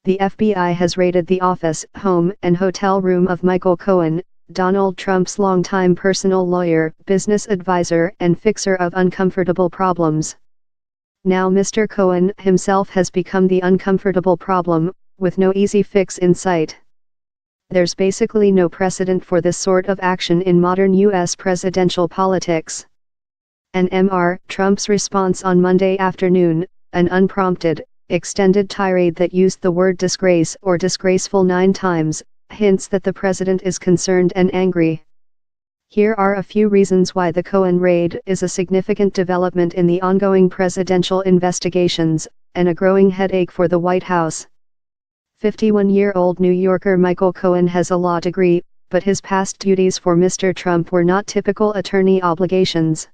The FBI has raided the office, home, and hotel room of Michael Cohen, Donald Trump's longtime personal lawyer, business advisor, and fixer of uncomfortable problems. Now Mr. Cohen himself has become the uncomfortable problem, with no easy fix in sight. There's basically no precedent for this sort of action in modern U.S. presidential politics. And Mr. Trump's response on Monday afternoon, an unprompted, extended tirade that used the word disgrace or disgraceful 9 times, hints that the president is concerned and angry. Here are a few reasons why the Cohen raid is a significant development in the ongoing presidential investigations, and a growing headache for the White House. 51-year-old New Yorker Michael Cohen has a law degree, but his past duties for Mr. Trump were not typical attorney obligations.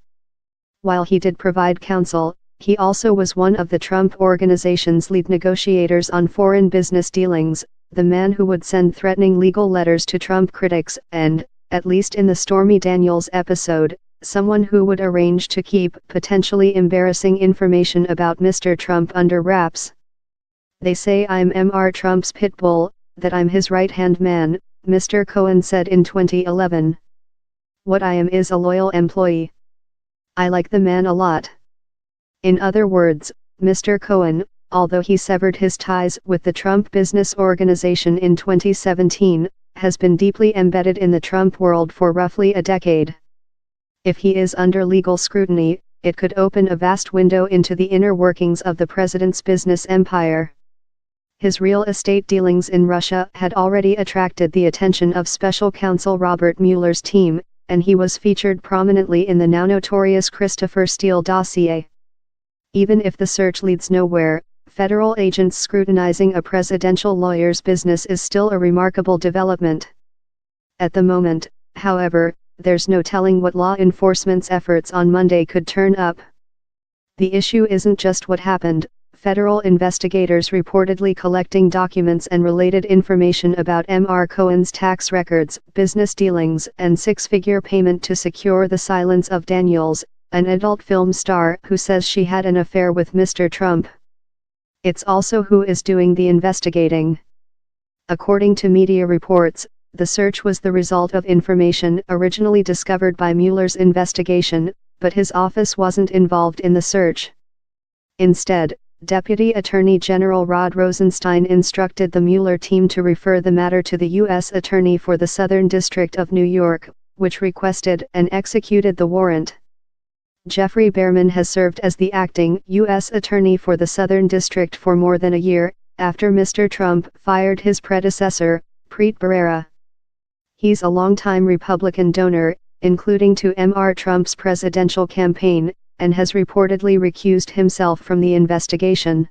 While he did provide counsel, he also was one of the Trump Organization's lead negotiators on foreign business dealings, the man who would send threatening legal letters to Trump critics and, at least in the Stormy Daniels episode, someone who would arrange to keep potentially embarrassing information about Mr. Trump under wraps. "They say I'm Mr. Trump's pit bull, that I'm his right-hand man," Mr. Cohen said in 2011. "What I am is a loyal employee. I like the man a lot." In other words, Mr. Cohen, although he severed his ties with the Trump Business Organization in 2017, has been deeply embedded in the Trump world for roughly a decade. If he is under legal scrutiny, it could open a vast window into the inner workings of the president's business empire. His real estate dealings in Russia had already attracted the attention of special counsel Robert Mueller's team, and he was featured prominently in the now notorious Christopher Steele dossier. Even if the search leads nowhere, federal agents scrutinizing a presidential lawyer's business is still a remarkable development. At the moment, however, there's no telling what law enforcement's efforts on Monday could turn up. The issue isn't just what happened. Federal investigators reportedly collecting documents and related information about Mr. Cohen's tax records, business dealings, and 6-figure payment to secure the silence of Daniels, an adult film star who says she had an affair with Mr. Trump. It's also who is doing the investigating. According to media reports, the search was the result of information originally discovered by Mueller's investigation, but his office wasn't involved in the search. Instead, Deputy Attorney General Rod Rosenstein instructed the Mueller team to refer the matter to the U.S. Attorney for the Southern District of New York, which requested and executed the warrant. Jeffrey Behrman has served as the acting U.S. Attorney for the Southern District for more than a year, after Mr. Trump fired his predecessor, Preet Bharara. He's a longtime Republican donor, including to Mr. Trump's presidential campaign, and has reportedly recused himself from the investigation.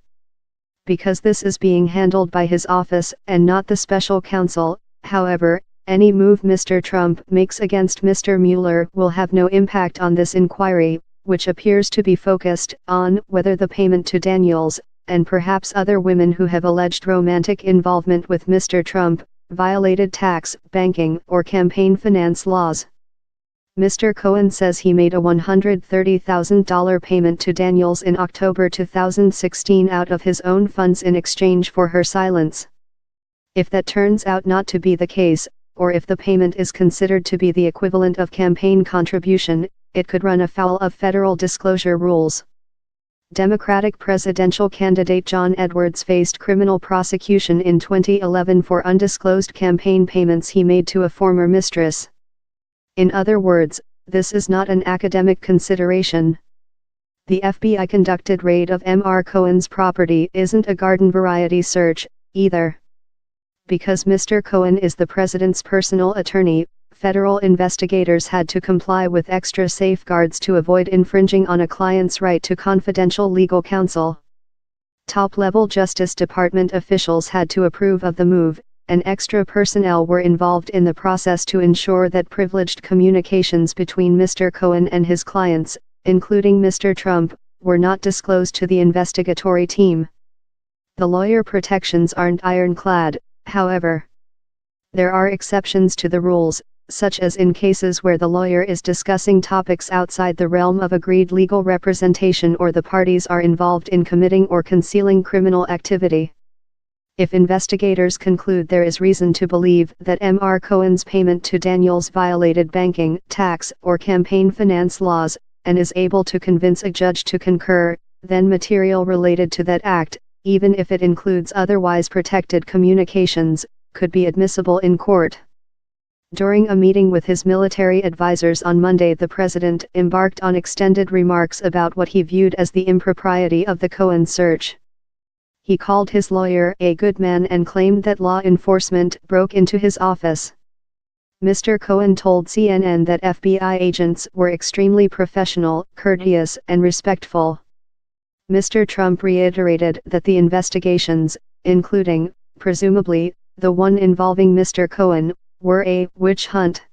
Because this is being handled by his office and not the special counsel, however, any move Mr. Trump makes against Mr. Mueller will have no impact on this inquiry, which appears to be focused on whether the payment to Daniels, and perhaps other women who have alleged romantic involvement with Mr. Trump, violated tax, banking, or campaign finance laws. Mr. Cohen says he made a $130,000 payment to Daniels in October 2016 out of his own funds in exchange for her silence. If that turns out not to be the case, or if the payment is considered to be the equivalent of campaign contribution, it could run afoul of federal disclosure rules. Democratic presidential candidate John Edwards faced criminal prosecution in 2011 for undisclosed campaign payments he made to a former mistress. In other words, this is not an academic consideration. The FBI conducted raid of Mr. Cohen's property isn't a garden variety search, either. Because Mr. Cohen is the president's personal attorney, federal investigators had to comply with extra safeguards to avoid infringing on a client's right to confidential legal counsel. Top-level Justice Department officials had to approve of the move, and extra personnel were involved in the process to ensure that privileged communications between Mr. Cohen and his clients, including Mr. Trump, were not disclosed to the investigatory team. The lawyer protections aren't ironclad, however. There are exceptions to the rules, such as in cases where the lawyer is discussing topics outside the realm of agreed legal representation or the parties are involved in committing or concealing criminal activity. If investigators conclude there is reason to believe that Mr Cohen's payment to Daniels violated banking, tax, or campaign finance laws, and is able to convince a judge to concur, then material related to that act, even if it includes otherwise protected communications, could be admissible in court. During a meeting with his military advisors on Monday, the president embarked on extended remarks about what he viewed as the impropriety of the Cohen search. He called his lawyer a good man and claimed that law enforcement broke into his office. Mr. Cohen told CNN that FBI agents were extremely professional, courteous, and respectful. Mr. Trump reiterated that the investigations, including, presumably, the one involving Mr. Cohen, were a witch hunt.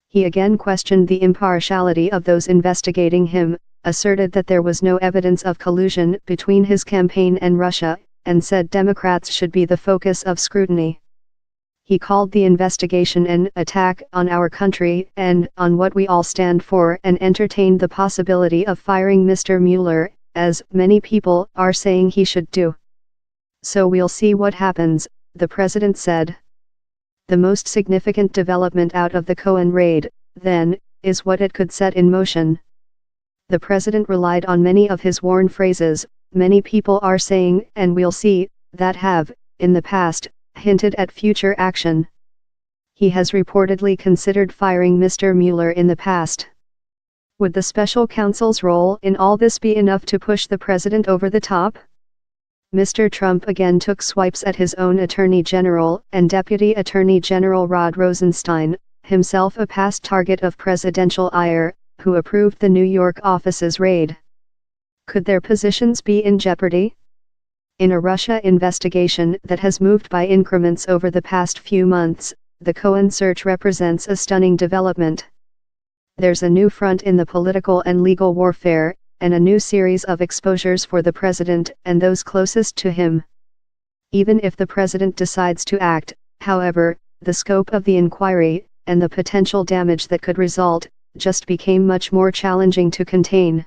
He again questioned the impartiality of those investigating him, asserted that there was no evidence of collusion between his campaign and Russia, and said Democrats should be the focus of scrutiny. He called the investigation an attack on our country and on what we all stand for, and entertained the possibility of firing Mr. Mueller, as many people are saying he should do. So we'll see what happens, the president said. The most significant development out of the Cohen raid, then, is what it could set in motion. The president relied on many of his worn phrases, many people are saying, and we'll see, that have, in the past, hinted at future action. He has reportedly considered firing Mr. Mueller in the past. Would the special counsel's role in all this be enough to push the president over the top? Mr. Trump again took swipes at his own Attorney General and Deputy Attorney General Rod Rosenstein, himself a past target of presidential ire, who approved the New York office's raid. Could their positions be in jeopardy? In a Russia investigation that has moved by increments over the past few months, the Cohen search represents a stunning development. There's a new front in the political and legal warfare, and a new series of exposures for the president and those closest to him. Even if the president decides to act, however, the scope of the inquiry, and the potential damage that could result, just became much more challenging to contain.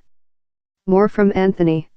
More from Anthony.